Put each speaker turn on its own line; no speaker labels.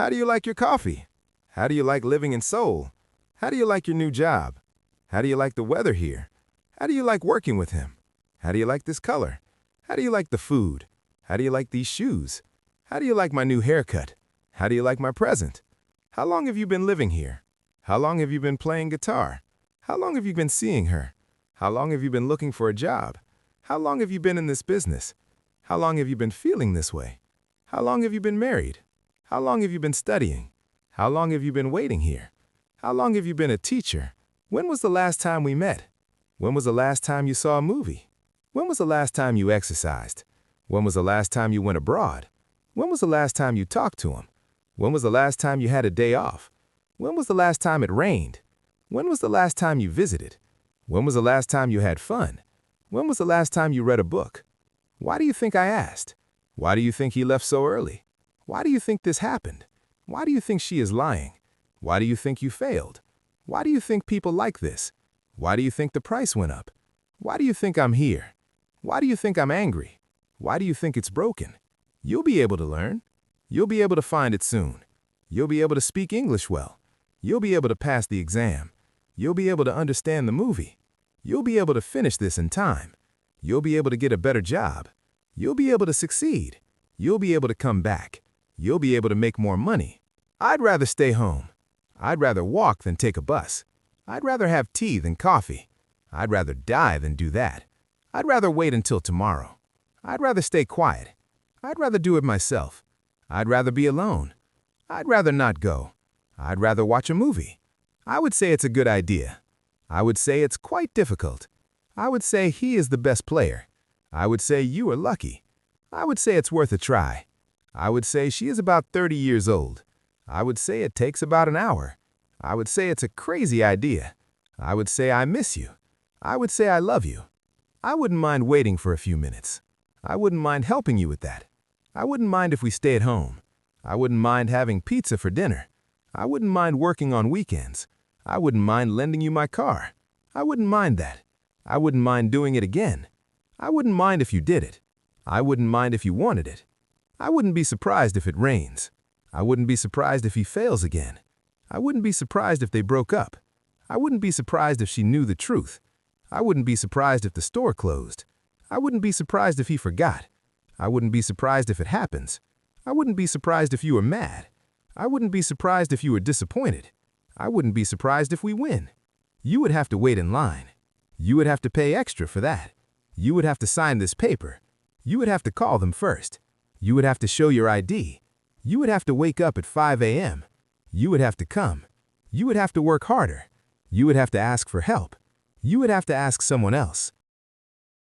How do you like your coffee? How do you like living in Seoul? How do you like your new job? How do you like the weather here? How do you like working with him? How do you like this color? How do you like the food? How do you like these shoes? How do you like my new haircut? How do you like my present? How long have you been living here? How long have you been playing guitar? How long have you been seeing her? How long have you been looking for a job? How long have you been in this business? How long have you been feeling this way? How long have you been married? How long have you been studying? How long have you been waiting here? How long have you been a teacher? When was the last time we met? When was the last time you saw a movie? When was the last time you exercised? When was the last time you went abroad? When was the last time you talked to him? When was the last time you had a day off? When was the last time it rained? When was the last time you visited? When was the last time you had fun? When was the last time you read a book? Why do you think I asked? Why do you think he left so early? Why do you think this happened? Why do you think she is lying? Why do you think you failed? Why do you think people like this? Why do you think the price went up? Why do you think I'm here? Why do you think I'm angry? Why do you think it's broken? You'll be able to learn. You'll be able to find it soon. You'll be able to speak English well. You'll be able to pass the exam. You'll be able to understand the movie. You'll be able to finish this in time. You'll be able to get a better job. You'll be able to succeed. You'll be able to come back. You'll be able to make more money. I'd rather stay home. I'd rather walk than take a bus. I'd rather have tea than coffee. I'd rather die than do that. I'd rather wait until tomorrow. I'd rather stay quiet. I'd rather do it myself. I'd rather be alone. I'd rather not go. I'd rather watch a movie. I would say it's a good idea. I would say it's quite difficult. I would say he is the best player. I would say you are lucky. I would say it's worth a try. I would say she is about 30 years old. I would say it takes about an hour. I would say it's a crazy idea. I would say I miss you. I would say I love you. I wouldn't mind waiting for a few minutes. I wouldn't mind helping you with that. I wouldn't mind if we stayed home. I wouldn't mind having pizza for dinner. I wouldn't mind working on weekends. I wouldn't mind lending you my car. I wouldn't mind that. I wouldn't mind doing it again. I wouldn't mind if you did it. I wouldn't mind if you wanted it. I wouldn't be surprised if it rains. I wouldn't be surprised if he fails again. I wouldn't be surprised if they broke up. I wouldn't be surprised if she knew the truth. I wouldn't be surprised if the store closed. I wouldn't be surprised if he forgot. I wouldn't be surprised if it happens. I wouldn't be surprised if you were mad. I wouldn't be surprised if you were disappointed. I wouldn't be surprised if we win. You would have to wait in line. You would have to pay extra for that. You would have to sign this paper. You would have to call them first. You would have to show your ID. You would have to wake up at 5 a.m. You would have to come. You would have to work harder. You would have to ask for help. You would have to ask someone else.